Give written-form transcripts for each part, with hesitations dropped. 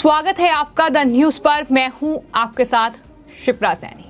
स्वागत है आपका द न्यूज पर। मैं हूं आपके साथ शिप्रा सैनी।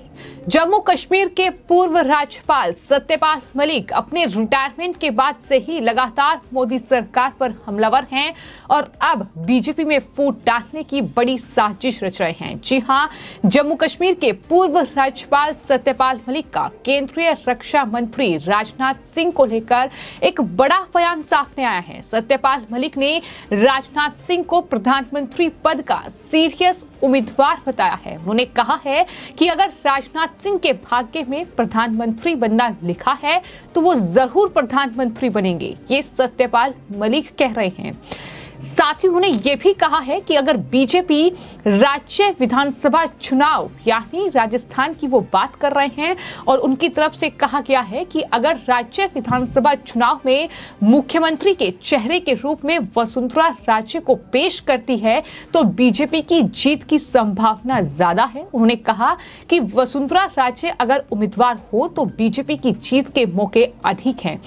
जम्मू कश्मीर के पूर्व राज्यपाल सत्यपाल मलिक अपने रिटायरमेंट के बाद से ही लगातार मोदी सरकार पर हमलावर हैं और अब बीजेपी में फूट डालने की बड़ी साजिश रच रहे हैं। जी हां, जम्मू कश्मीर के पूर्व राज्यपाल सत्यपाल मलिक का केंद्रीय रक्षा मंत्री राजनाथ सिंह को लेकर एक बड़ा बयान सामने आया है। सत्यपाल मलिक ने राजनाथ सिंह को प्रधानमंत्री पद का सीरियस उम्मीदवार बताया है। उन्होंने कहा है कि अगर राजनाथ सिंह के भाग्य में प्रधानमंत्री बनना लिखा है तो वो जरूर प्रधानमंत्री बनेंगे, ये सत्यपाल मलिक कह रहे हैं। साथ ही उन्होंने ये भी कहा है कि अगर बीजेपी राज्य विधानसभा चुनाव यानी राजस्थान की वो बात कर रहे हैं और उनकी तरफ से कहा गया है कि अगर राज्य विधानसभा चुनाव में मुख्यमंत्री के चेहरे के रूप में वसुंधरा राजे को पेश करती है तो बीजेपी की जीत की संभावना ज्यादा है। उन्होंने कहा कि वसुंधरा राजे अगर उम्मीदवार हो तो बीजेपी की जीत के मौके अधिक हैं,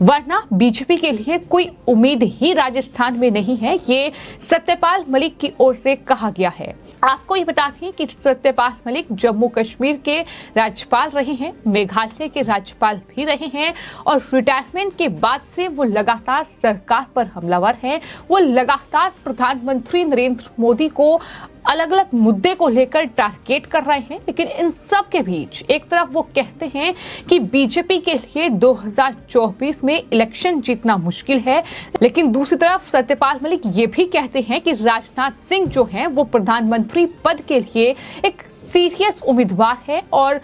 वरना बीजेपी के लिए कोई उम्मीद ही राजस्थान में नहीं है, ये सत्यपाल मलिक की ओर से कहा गया है। आपको ये बता दें कि सत्यपाल मलिक जम्मू कश्मीर के राज्यपाल रहे हैं, मेघालय के राज्यपाल भी रहे हैं और रिटायरमेंट के बाद से वो लगातार सरकार पर हमलावर हैं। वो लगातार प्रधानमंत्री नरेंद्र मोदी को अलग अलग मुद्दे को लेकर टारगेट कर रहे हैं, लेकिन इन सब के बीच एक तरफ वो कहते हैं कि बीजेपी के लिए 2024 में इलेक्शन जीतना मुश्किल है, लेकिन दूसरी तरफ सत्यपाल मलिक ये भी कहते हैं कि राजनाथ सिंह जो हैं वो प्रधानमंत्री पद के लिए एक सीरियस उम्मीदवार है और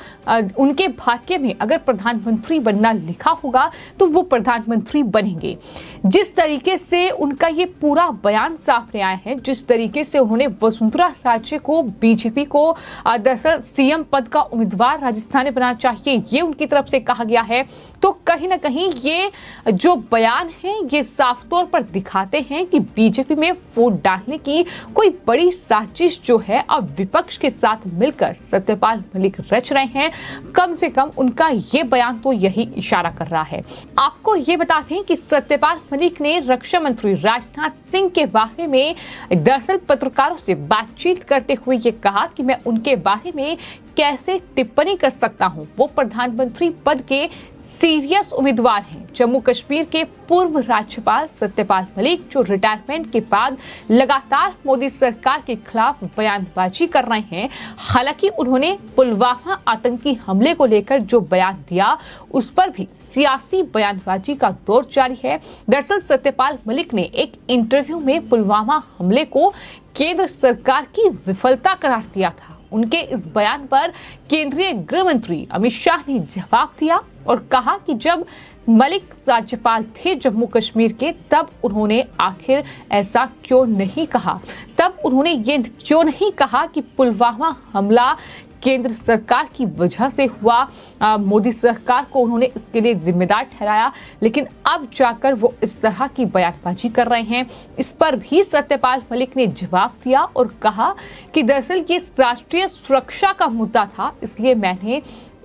उनके भाग्य में अगर प्रधानमंत्री बनना लिखा होगा तो वो प्रधानमंत्री बनेंगे। जिस तरीके से उनका ये पूरा बयान सामने आया है, जिस तरीके से उन्होंने वसुंधरा राजे को बीजेपी को दरअसल सीएम पद का उम्मीदवार राजस्थान में बनाना चाहिए, ये उनकी तरफ से कहा गया है, तो कहीं ना कहीं ये जो बयान है ये साफ तौर पर दिखाते हैं कि बीजेपी में वोट डालने की कोई बड़ी साजिश जो है अब विपक्ष के साथ मिलकर सत्यपाल मलिक रच रहे हैं। कम से कम उनका ये बयान तो यही इशारा कर रहा है। आपको ये बता दें कि सत्यपाल मलिक ने रक्षा मंत्री राजनाथ सिंह के बारे में दरअसल पत्रकारों से बातचीत करते हुए ये कहा कि मैं उनके बारे में कैसे टिप्पणी कर सकता हूं, वो प्रधानमंत्री पद के सीरियस उम्मीदवार हैं। जम्मू कश्मीर के पूर्व राज्यपाल सत्यपाल मलिक जो रिटायरमेंट के बाद लगातार मोदी सरकार के खिलाफ बयानबाजी कर रहे हैं। हालांकि उन्होंने पुलवामा आतंकी हमले को लेकर जो बयान दिया उस पर भी सियासी बयानबाजी का दौर जारी है। दरअसल सत्यपाल मलिक ने एक इंटरव्यू में पुलवामा हमले को केंद्र सरकार की विफलता करार दिया था। उनके इस बयान पर केंद्रीय गृह मंत्री अमित शाह ने जवाब दिया और कहा कि जब मलिक राज्यपाल थे जम्मू कश्मीर के तब उन्होंने आखिर ऐसा क्यों नहीं कहा, तब उन्होंने ये क्यों नहीं कहा कि पुलवामा हमला केंद्र सरकार की वजह से हुआ, मोदी सरकार को उन्होंने इसके लिए जिम्मेदार ठहराया, लेकिन अब जाकर वो इस तरह की बयानबाजी कर रहे हैं। इस पर भी सत्यपाल मलिक ने जवाब दिया और कहा कि दरअसल ये राष्ट्रीय सुरक्षा का मुद्दा था, इसलिए मैंने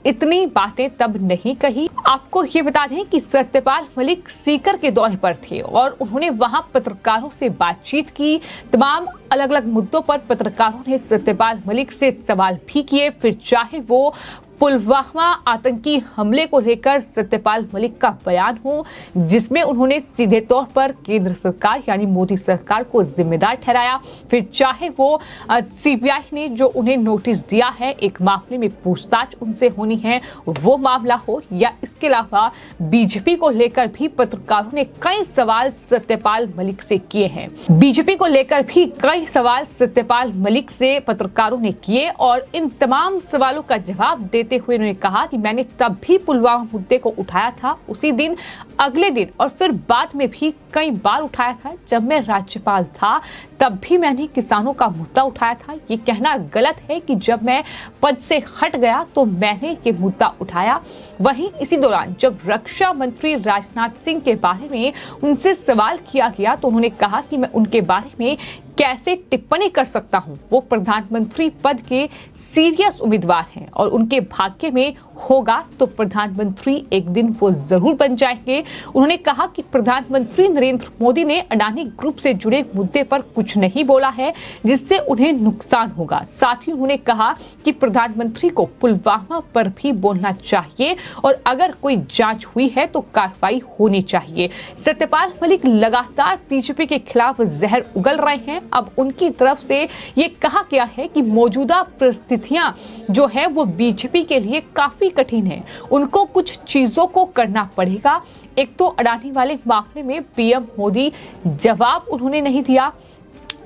इतनी बातें तब नहीं कही। आपको ये बता दें कि सत्यपाल मलिक सीकर के दौरे पर थे और उन्होंने वहां पत्रकारों से बातचीत की। तमाम अलग अलग मुद्दों पर पत्रकारों ने सत्यपाल मलिक से सवाल भी किए, फिर चाहे वो पुलवामा आतंकी हमले को लेकर सत्यपाल मलिक का बयान हो जिसमें उन्होंने सीधे तौर पर केंद्र सरकार यानी मोदी सरकार को जिम्मेदार ठहराया, फिर चाहे वो सीबीआई ने जो उन्हें नोटिस दिया है, एक मामले में पूछताछ उनसे होनी है, वो मामला हो, या इसके अलावा बीजेपी को लेकर भी पत्रकारों ने कई सवाल सत्यपाल मलिक से किए हैं। बीजेपी को लेकर भी कई सवाल सत्यपाल मलिक से पत्रकारों ने किए और इन तमाम सवालों का जवाब देते हुए उन्होंने कहा कि मैंने तब भी पुलवामा मुद्दे को उठाया था, उसी दिन, अगले दिन और फिर बाद में भी कई बार उठाया था। जब मैं राज्यपाल था तब भी मैंने किसानों का मुद्दा उठाया था। ये कहना गलत है कि जब मैं पद से हट गया तो मैंने ये मुद्दा उठाया। वहीं इसी दौरान जब रक्षा मंत्री राजनाथ सिंह के बारे में उनसे सवाल किया गया तो उन्होंने कहा कि मैं उनके बारे में कैसे टिप्पणी कर सकता हूं? वो प्रधानमंत्री पद के सीरियस उम्मीदवार हैं और उनके भाग्य में होगा तो प्रधानमंत्री एक दिन वो जरूर बन जाएंगे। उन्होंने कहा कि प्रधानमंत्री नरेंद्र मोदी ने अडानी ग्रुप से जुड़े मुद्दे पर कुछ नहीं बोला है जिससे उन्हें नुकसान होगा। साथ ही उन्होंने कहा कि प्रधानमंत्री को पुलवामा पर भी बोलना चाहिए और अगर कोई जांच हुई है तो कार्रवाई होनी चाहिए। सत्यपाल मलिक लगातार बीजेपी के खिलाफ जहर उगल रहे हैं। अब उनकी तरफ से ये कहा गया है कि मौजूदा परिस्थितियां जो है वो बीजेपी के लिए काफी कठिन है। उनको कुछ चीजों को करना पड़ेगा। एक तो अडानी वाले मामले में पीएम मोदी जवाब उन्होंने नहीं दिया,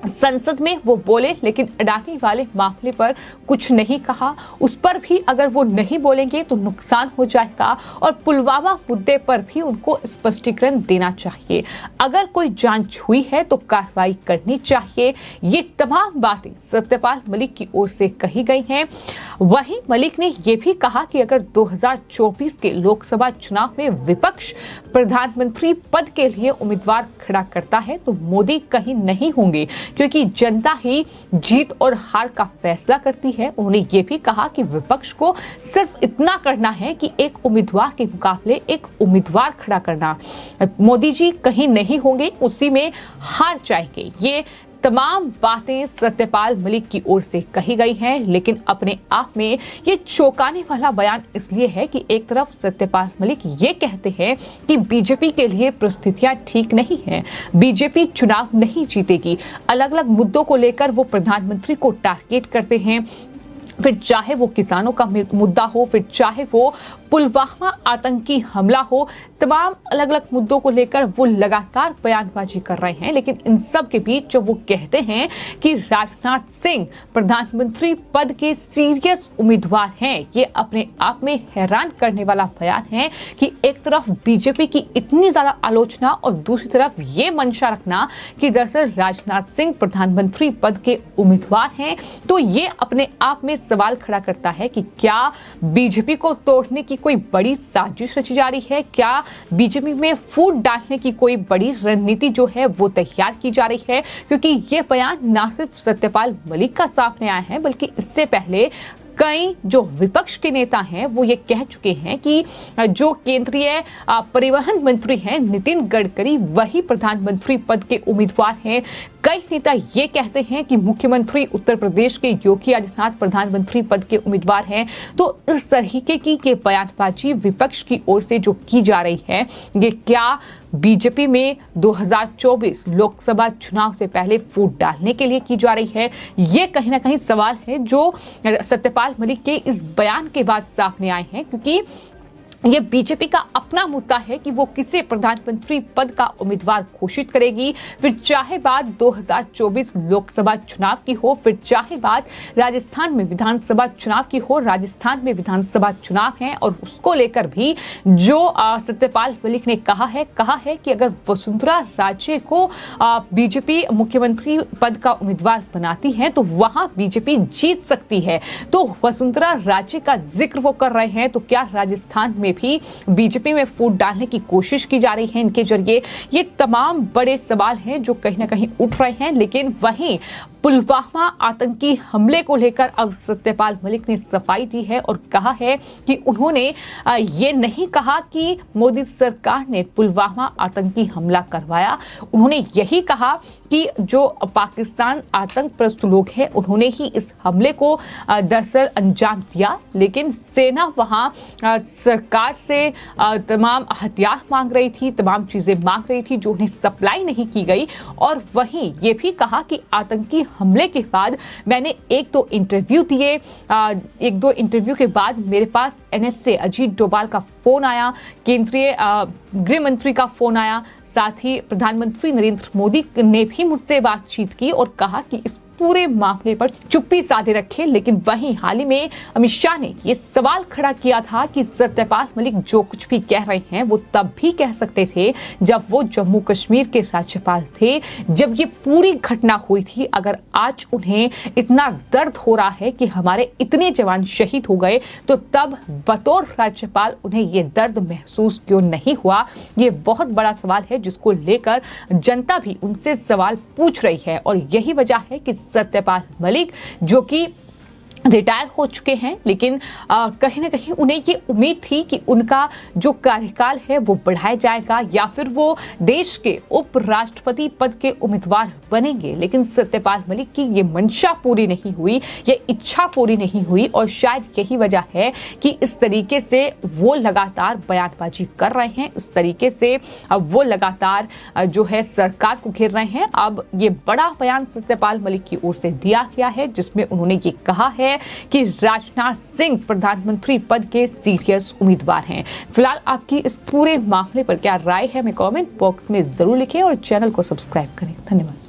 संसद में वो बोले लेकिन अडानी वाले मामले पर कुछ नहीं कहा। उस पर भी अगर वो नहीं बोलेंगे तो नुकसान हो जाएगा और पुलवामा मुद्दे पर भी उनको स्पष्टीकरण देना चाहिए। अगर कोई जांच हुई है तो कार्रवाई करनी चाहिए। ये तमाम बातें सत्यपाल मलिक की ओर से कही गई हैं। वहीं मलिक ने यह भी कहा कि अगर 2024 के लोकसभा चुनाव में विपक्ष प्रधानमंत्री पद के लिए उम्मीदवार खड़ा करता है तो मोदी कहीं नहीं होंगे, क्योंकि जनता ही जीत और हार का फैसला करती है। उन्होंने ये भी कहा कि विपक्ष को सिर्फ इतना करना है कि एक उम्मीदवार के मुकाबले एक उम्मीदवार खड़ा करना। मोदी जी कहीं नहीं होंगे, उसी में हार जाएंगे। ये तमाम बातें सत्यपाल मलिक की ओर से कही गई हैं, लेकिन अपने आप में ये चौंकाने वाला बयान इसलिए है कि एक तरफ सत्यपाल मलिक ये कहते हैं कि बीजेपी के लिए परिस्थितियां ठीक नहीं है, बीजेपी चुनाव नहीं जीतेगी। अलग अलग मुद्दों को लेकर वो प्रधानमंत्री को टारगेट करते हैं, फिर चाहे वो किसानों का मुद्दा हो, फिर चाहे वो पुलवामा आतंकी हमला हो, तमाम अलग अलग मुद्दों को लेकर वो लगातार बयानबाजी कर रहे हैं। लेकिन इन सब के बीच जब वो कहते हैं कि राजनाथ सिंह प्रधानमंत्री पद के सीरियस उम्मीदवार हैं, ये अपने आप में हैरान करने वाला बयान है कि एक तरफ बीजेपी की इतनी ज्यादा आलोचना और दूसरी तरफ ये मंशा रखना कि दरअसल राजनाथ सिंह प्रधानमंत्री पद के उम्मीदवार हैं। तो ये अपने आप में सवाल खड़ा करता है कि क्या बीजेपी को तोड़ने की कोई बड़ी साजिश रची जा रही है? क्या बीजेपी में फूट डालने की कोई बड़ी रणनीति जो है वो तैयार की जा रही है? क्योंकि ये बयान ना सिर्फ सत्यपाल मलिक का सामने आया है, बल्कि इससे पहले कई जो विपक्ष के नेता हैं वो ये कह चुके हैं कि जो केंद्रीय परिवहन मंत्री हैं नितिन गडकरी वही प्रधानमंत्री पद के उम्मीदवार हैं। कई नेता ये कहते हैं कि मुख्यमंत्री उत्तर प्रदेश के योगी आदित्यनाथ प्रधानमंत्री पद के उम्मीदवार हैं। तो इस तरीके की ये बयानबाजी विपक्ष की ओर से जो की जा रही है, ये क्या बीजेपी में 2024 लोकसभा चुनाव से पहले फूट डालने के लिए की जा रही है? ये कहीं ना कहीं सवाल है जो सत्यपाल मलिक के इस बयान के बाद सामने आए हैं, क्योंकि ये बीजेपी का अपना मुद्दा है कि वो किसे प्रधानमंत्री पद का उम्मीदवार घोषित करेगी। फिर चाहे बात 2024 लोकसभा चुनाव की हो, फिर चाहे बात राजस्थान में विधानसभा चुनाव की हो। राजस्थान में विधानसभा चुनाव है और उसको लेकर भी जो सत्यपाल मलिक ने कहा है कि अगर वसुंधरा राजे को बीजेपी मुख्यमंत्री पद का उम्मीदवार बनाती है तो वहां बीजेपी जीत सकती है। तो वसुंधरा राजे का जिक्र वो कर रहे हैं, तो क्या राजस्थान में भी बीजेपी में फूट डालने की कोशिश की जा रही है इनके जरिए? ये तमाम बड़े सवाल हैं जो कहीं ना कहीं उठ रहे हैं। लेकिन वहीं पुलवामा आतंकी हमले को लेकर अब सत्यपाल मलिक ने सफाई दी है और कहा है कि उन्होंने ये नहीं कहा कि मोदी सरकार ने पुलवामा आतंकी हमला करवाया। उन्होंने यही कहा कि जो पाकिस्तान आतंकप्रस्त लोग हैं उन्होंने ही इस हमले को दरअसल अंजाम दिया, लेकिन सेना वहां सरकार से तमाम हथियार मांग रही थी, तमाम चीजें मांग रही थी जो उन्हें सप्लाई नहीं की गई। और वहीं ये भी कहा कि आतंकी हमले के बाद मैंने एक दो इंटरव्यू के बाद मेरे पास एनएसए अजीत डोभाल का फोन आया, केंद्रीय गृह मंत्री का फोन आया, साथ ही प्रधानमंत्री नरेंद्र मोदी ने भी मुझसे बातचीत की और कहा कि इस पूरे मामले पर चुप्पी साधे रखे। लेकिन वहीं हाल ही में अमित शाह ने ये सवाल खड़ा किया था कि सत्यपाल मलिक जो कुछ भी कह रहे हैं वो तब भी कह सकते थे जब वो जम्मू कश्मीर के राज्यपाल थे, जब ये पूरी घटना हुई थी। अगर आज उन्हें इतना दर्द हो रहा है कि हमारे इतने जवान शहीद हो गए, तो तब बतौर राज्यपाल उन्हें ये दर्द महसूस क्यों नहीं हुआ? ये बहुत बड़ा सवाल है जिसको लेकर जनता भी उनसे सवाल पूछ रही है। और यही वजह है कि सत्यपाल मलिक जो कि रिटायर हो चुके हैं, लेकिन कहीं ना कहीं उन्हें ये उम्मीद थी कि उनका जो कार्यकाल है वो बढ़ाया जाएगा या फिर वो देश के उपराष्ट्रपति पद के उम्मीदवार बनेंगे। लेकिन सत्यपाल मलिक की ये मंशा पूरी नहीं हुई, ये इच्छा पूरी नहीं हुई। और शायद यही वजह है कि इस तरीके से वो लगातार बयानबाजी कर रहे हैं, इस तरीके से वो लगातार जो है सरकार को घेर रहे हैं। अब ये बड़ा बयान सत्यपाल मलिक की ओर से दिया गया है जिसमें उन्होंने ये कहा है कि राजनाथ सिंह प्रधानमंत्री पद के सीरियस उम्मीदवार हैं। फिलहाल आपकी इस पूरे मामले पर क्या राय है, हमें कमेंट बॉक्स में जरूर लिखें और चैनल को सब्सक्राइब करें। धन्यवाद।